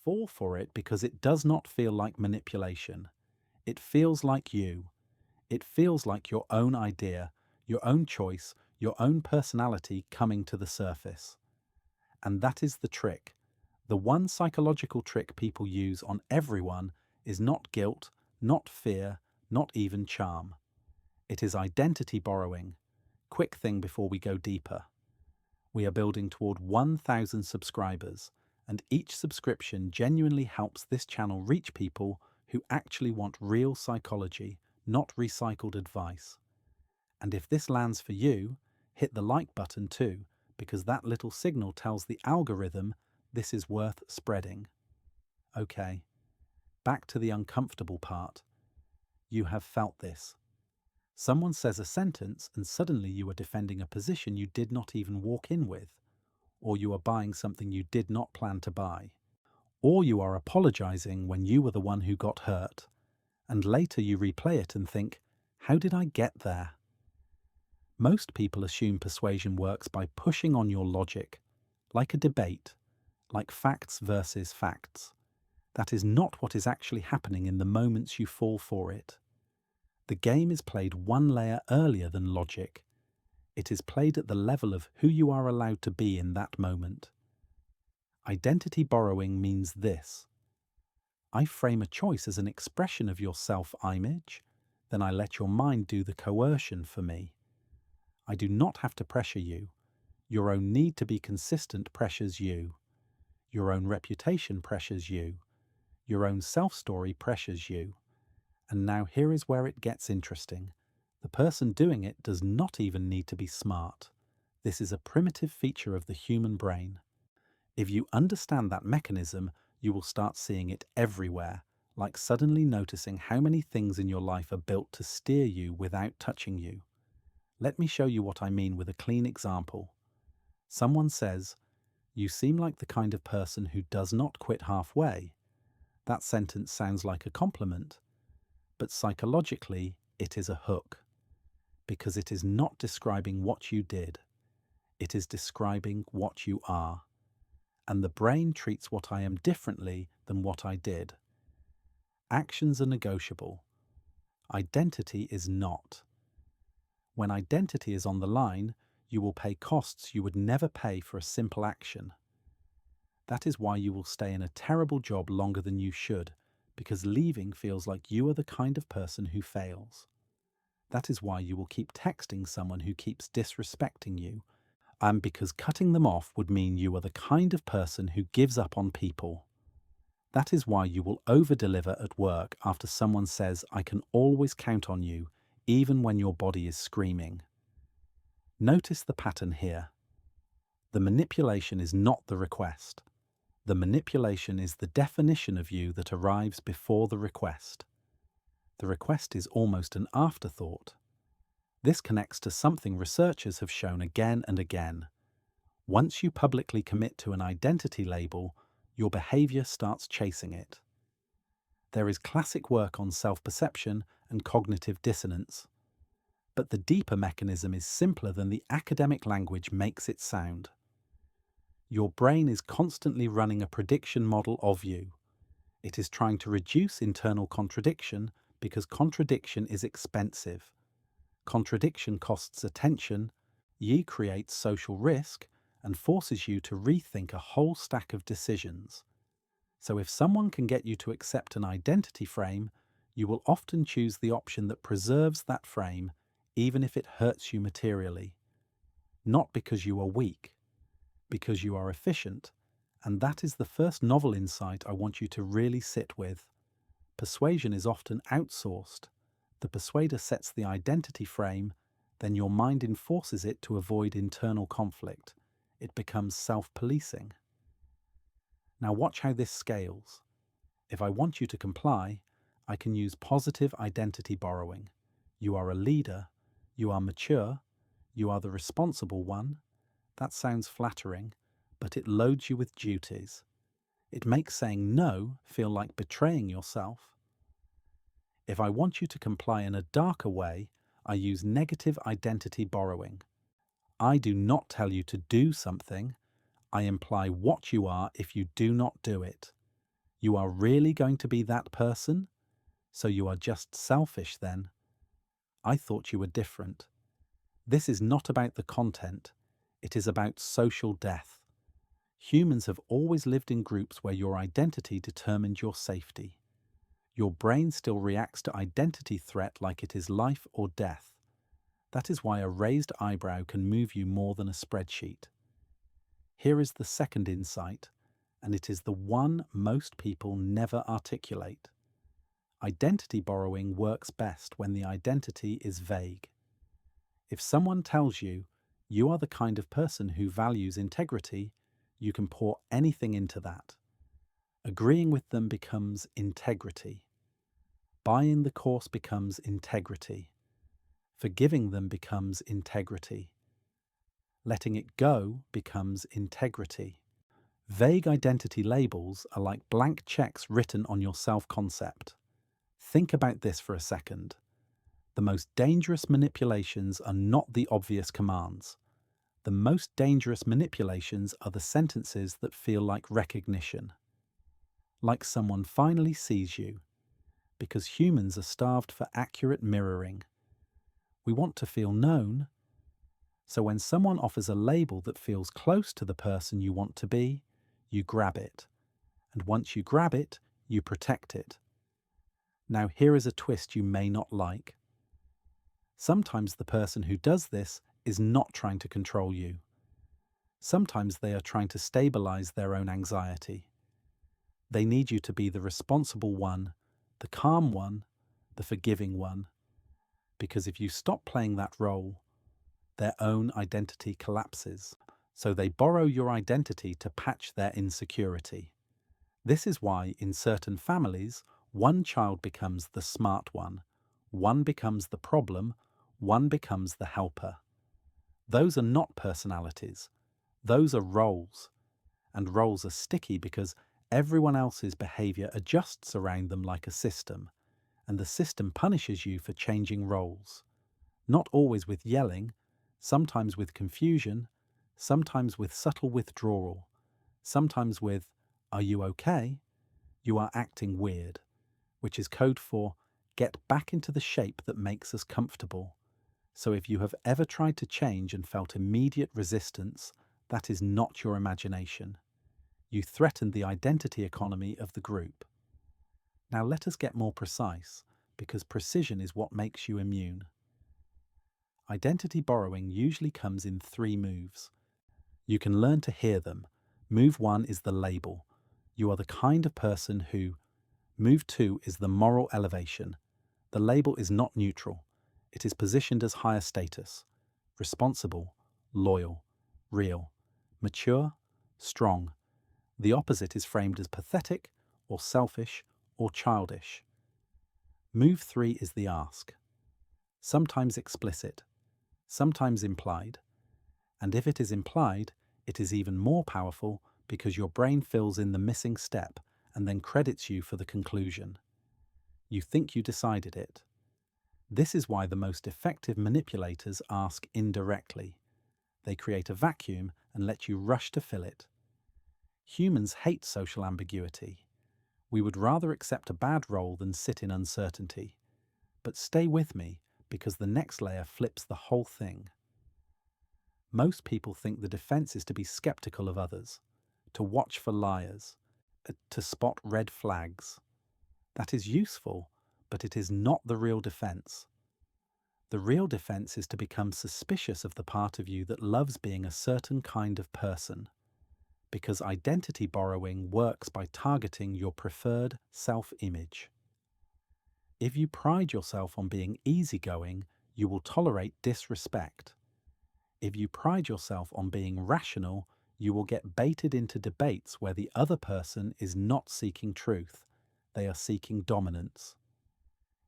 fall for it because it does not feel like manipulation. It feels like you. It feels like your own idea, your own choice, your own personality coming to the surface. And that is the trick. The one psychological trick people use on everyone is not guilt, not fear, not even charm. It is identity borrowing. Quick thing before we go deeper. We are building toward 1,000 subscribers, and each subscription genuinely helps this channel reach people who actually want real psychology, not recycled advice. And if this lands for you, hit the like button too, because that little signal tells the algorithm this is worth spreading. Okay, back to the uncomfortable part. You have felt this. Someone says a sentence and suddenly you are defending a position you did not even walk in with, or you are buying something you did not plan to buy, or you are apologizing when you were the one who got hurt, and later you replay it and think, how did I get there? Most people assume persuasion works by pushing on your logic, like a debate, like facts versus facts. That is not what is actually happening in the moments you fall for it. The game is played one layer earlier than logic. It is played at the level of who you are allowed to be in that moment. Identity borrowing means this. I frame a choice as an expression of your self-image, then I let your mind do the coercion for me. I do not have to pressure you. Your own need to be consistent pressures you. Your own reputation pressures you. Your own self-story pressures you. And now here is where it gets interesting. The person doing it does not even need to be smart. This is a primitive feature of the human brain. If you understand that mechanism, you will start seeing it everywhere, like suddenly noticing how many things in your life are built to steer you without touching you. Let me show you what I mean with a clean example. Someone says, "You seem like the kind of person who does not quit halfway." That sentence sounds like a compliment, but psychologically, it is a hook, because it is not describing what you did. It is describing what you are. And the brain treats what I am differently than what I did. Actions are negotiable. Identity is not. When identity is on the line, you will pay costs you would never pay for a simple action. That is why you will stay in a terrible job longer than you should, because leaving feels like you are the kind of person who fails. That is why you will keep texting someone who keeps disrespecting you, and because cutting them off would mean you are the kind of person who gives up on people. That is why you will over-deliver at work after someone says, "I can always count on you," even when your body is screaming. Notice the pattern here. The manipulation is not the request. The manipulation is the definition of you that arrives before the request. The request is almost an afterthought. This connects to something researchers have shown again and again. Once you publicly commit to an identity label, your behavior starts chasing it. There is classic work on self-perception and cognitive dissonance. But the deeper mechanism is simpler than the academic language makes it sound. Your brain is constantly running a prediction model of you. It is trying to reduce internal contradiction because contradiction is expensive. Contradiction costs attention, creates social risk, and forces you to rethink a whole stack of decisions. So if someone can get you to accept an identity frame, you will often choose the option that preserves that frame, even if it hurts you materially. Not because you are weak, because you are efficient, and that is the first novel insight I want you to really sit with. Persuasion is often outsourced. The persuader sets the identity frame, then your mind enforces it to avoid internal conflict. It becomes self-policing. Now watch how this scales. If I want you to comply, I can use positive identity borrowing. You are a leader, you are mature, you are the responsible one. That sounds flattering, but it loads you with duties. It makes saying no feel like betraying yourself. If I want you to comply in a darker way, I use negative identity borrowing. I do not tell you to do something. I imply what you are if you do not do it. You are really going to be that person? So you are just selfish then? I thought you were different. This is not about the content, it is about social death. Humans have always lived in groups where your identity determined your safety. Your brain still reacts to identity threat like it is life or death. That is why a raised eyebrow can move you more than a spreadsheet. Here is the second insight, and it is the one most people never articulate. Identity borrowing works best when the identity is vague. If someone tells you, you are the kind of person who values integrity, you can pour anything into that. Agreeing with them becomes integrity. Buying the course becomes integrity. Forgiving them becomes integrity. Letting it go becomes integrity. Vague identity labels are like blank checks written on your self-concept. Think about this for a second. The most dangerous manipulations are not the obvious commands. The most dangerous manipulations are the sentences that feel like recognition. Like someone finally sees you, because humans are starved for accurate mirroring. We want to feel known, so when someone offers a label that feels close to the person you want to be, you grab it. And once you grab it, you protect it. Now here is a twist you may not like. Sometimes the person who does this is not trying to control you. Sometimes they are trying to stabilize their own anxiety. They need you to be the responsible one, the calm one, the forgiving one. Because if you stop playing that role, their own identity collapses. So they borrow your identity to patch their insecurity. This is why in certain families, one child becomes the smart one becomes the problem, one becomes the helper. Those are not personalities. Those are roles. And roles are sticky because everyone else's behavior adjusts around them like a system, and the system punishes you for changing roles. Not always with yelling, sometimes with confusion, sometimes with subtle withdrawal, sometimes with, "Are you okay? You are acting weird," which is code for, "Get back into the shape that makes us comfortable." So if you have ever tried to change and felt immediate resistance, that is not your imagination. You threatened the identity economy of the group. Now let us get more precise, because precision is what makes you immune. Identity borrowing usually comes in 3 moves. You can learn to hear them. Move 1 is the label. You are the kind of person who. Move 2 is the moral elevation. The label is not neutral. It is positioned as higher status, responsible, loyal, real, mature, strong. The opposite is framed as pathetic, or selfish, or childish. Move 3 is the ask. Sometimes explicit, sometimes implied. And if it is implied, it is even more powerful because your brain fills in the missing step and then credits you for the conclusion. You think you decided it. This is why the most effective manipulators ask indirectly. They create a vacuum and let you rush to fill it. Humans hate social ambiguity. We would rather accept a bad role than sit in uncertainty. But stay with me, because the next layer flips the whole thing. Most people think the defense is to be skeptical of others, to watch for liars, to spot red flags. That is useful, but it is not the real defense. The real defense is to become suspicious of the part of you that loves being a certain kind of person, because identity borrowing works by targeting your preferred self-image. If you pride yourself on being easygoing, you will tolerate disrespect. If you pride yourself on being rational, you will get baited into debates where the other person is not seeking truth, they are seeking dominance.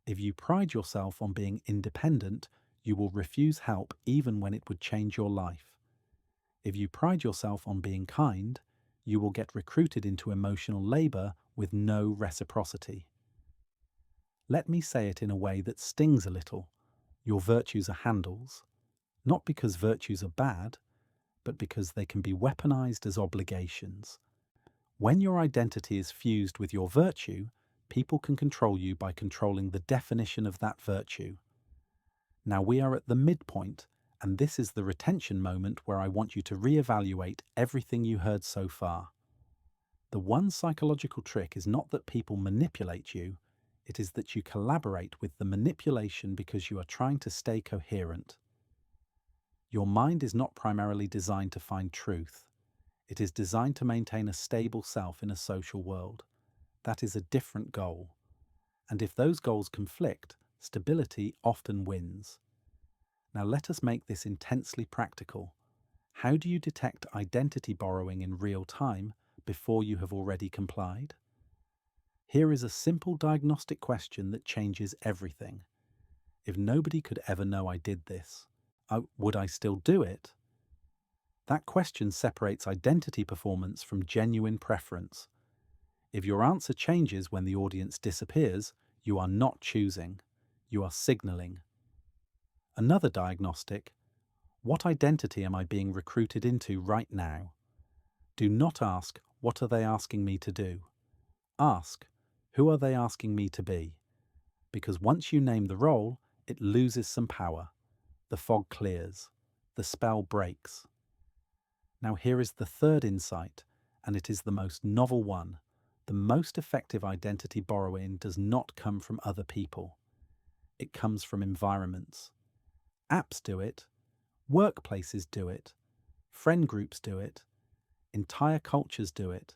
If you pride yourself on being independent, you will refuse help even when it would change your life. If you pride yourself on being kind, you will get recruited into emotional labor with no reciprocity. Let me say it in a way that stings a little. Your virtues are handles, not because virtues are bad, but because they can be weaponized as obligations. When your identity is fused with your virtue, people can control you by controlling the definition of that virtue. Now we are at the midpoint, and this is the retention moment where I want you to reevaluate everything you heard so far. The one psychological trick is not that people manipulate you, it is that you collaborate with the manipulation because you are trying to stay coherent. Your mind is not primarily designed to find truth. It is designed to maintain a stable self in a social world. That is a different goal. And if those goals conflict, stability often wins. Now let us make this intensely practical. How do you detect identity borrowing in real time before you have already complied? Here is a simple diagnostic question that changes everything. If nobody could ever know I did this, would I still do it? That question separates identity performance from genuine preference. If your answer changes when the audience disappears, you are not choosing, you are signaling. Another diagnostic: what identity am I being recruited into right now? Do not ask, what are they asking me to do? Ask, who are they asking me to be? Because once you name the role, it loses some power. The fog clears. The spell breaks. Now here is the third insight, and it is the most novel one. The most effective identity borrowing does not come from other people. It comes from environments. Apps do it. Workplaces do it. Friend groups do it. Entire cultures do it.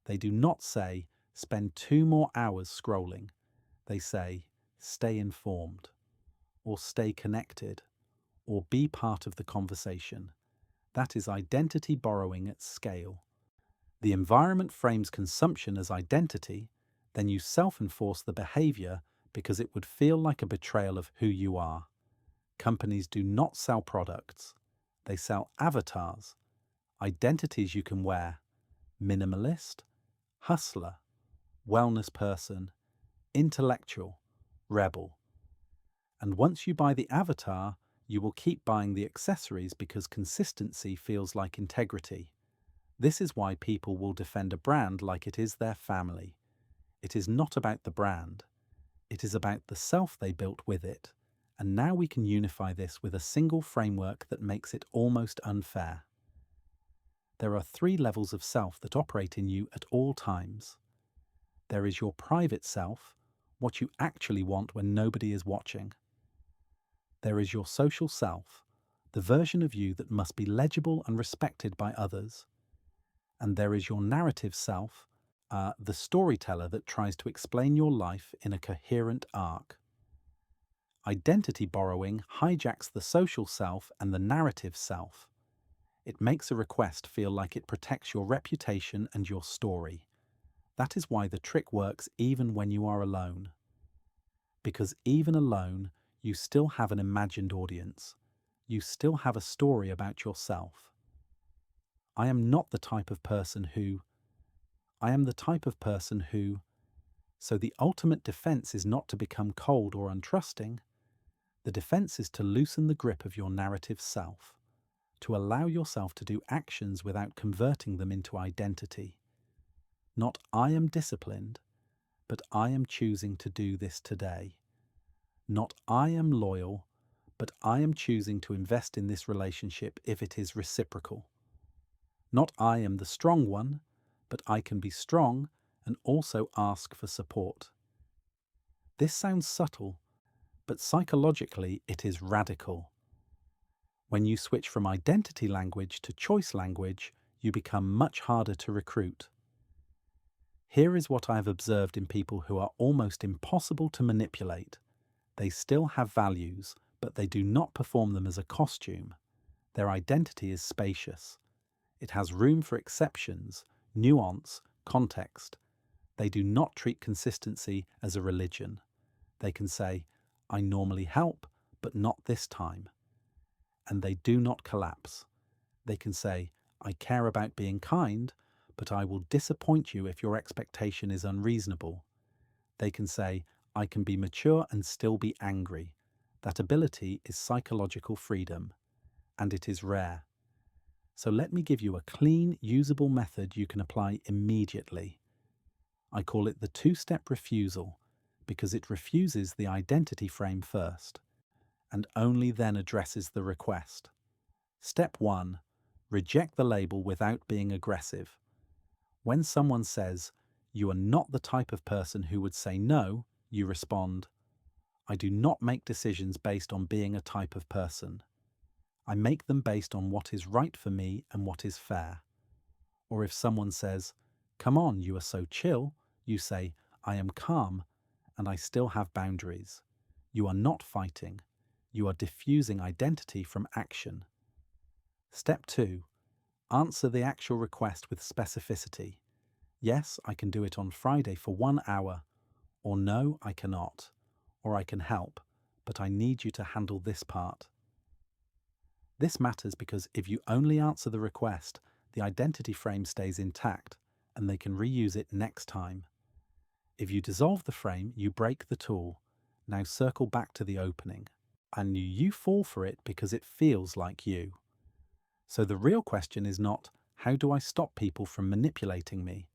They do not say, spend 2 more hours scrolling. They say, stay informed, or stay connected, or be part of the conversation. That is identity borrowing at scale. The environment frames consumption as identity, then you self-enforce the behavior because it would feel like a betrayal of who you are. Companies do not sell products. They sell avatars, identities you can wear: minimalist, hustler, wellness person, intellectual, rebel. And once you buy the avatar, you will keep buying the accessories because consistency feels like integrity. This is why people will defend a brand like it is their family. It is not about the brand. It is about the self they built with it. And now we can unify this with a single framework that makes it almost unfair. There are 3 levels of self that operate in you at all times. There is your private self, what you actually want when nobody is watching. There is your social self, the version of you that must be legible and respected by others. And there is your narrative self, the storyteller that tries to explain your life in a coherent arc. Identity borrowing hijacks the social self and the narrative self. It makes a request feel like it protects your reputation and your story. That is why the trick works even when you are alone. Because even alone, you still have an imagined audience. You still have a story about yourself. I am not the type of person who. I am the type of person who. So the ultimate defense is not to become cold or untrusting. The defense is to loosen the grip of your narrative self, to allow yourself to do actions without converting them into identity. Not I am disciplined, but I am choosing to do this today. Not I am loyal, but I am choosing to invest in this relationship if it is reciprocal. Not I am the strong one, but I can be strong and also ask for support. This sounds subtle, but psychologically it is radical. When you switch from identity language to choice language, you become much harder to recruit. Here is what I have observed in people who are almost impossible to manipulate. They still have values, but they do not perform them as a costume. Their identity is spacious. It has room for exceptions, nuance, context. They do not treat consistency as a religion. They can say, I normally help, but not this time. And they do not collapse. They can say, I care about being kind, but I will disappoint you if your expectation is unreasonable. They can say, I can be mature and still be angry. That ability is psychological freedom, and it is rare. So let me give you a clean, usable method you can apply immediately. I call it the two-step refusal because it refuses the identity frame first and only then addresses the request. Step 1. Reject the label without being aggressive. When someone says, "You are not the type of person who would say no," you respond, "I do not make decisions based on being a type of person. I make them based on what is right for me and what is fair." Or if someone says, "Come on, you are so chill," you say, "I am calm and I still have boundaries." You are not fighting. You are diffusing identity from action. Step 2. Answer the actual request with specificity. Yes, I can do it on Friday for 1 hour. Or no, I cannot. Or I can help, but I need you to handle this part. This matters because if you only answer the request, the identity frame stays intact and they can reuse it next time. If you dissolve the frame, you break the tool. Now circle back to the opening. And you fall for it because it feels like you. So the real question is not, how do I stop people from manipulating me?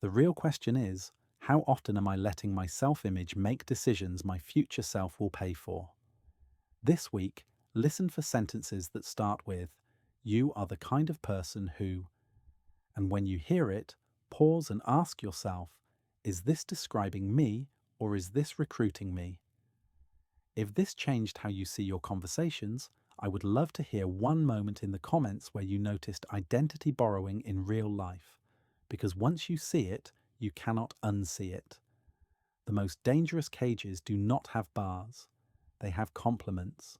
The real question is, how often am I letting my self-image make decisions my future self will pay for? This week, listen for sentences that start with, "You are the kind of person who," and when you hear it, pause and ask yourself, is this describing me or is this recruiting me? If this changed how you see your conversations, I would love to hear one moment in the comments where you noticed identity borrowing in real life, because once you see it, you cannot unsee it. The most dangerous cages do not have bars. They have complements.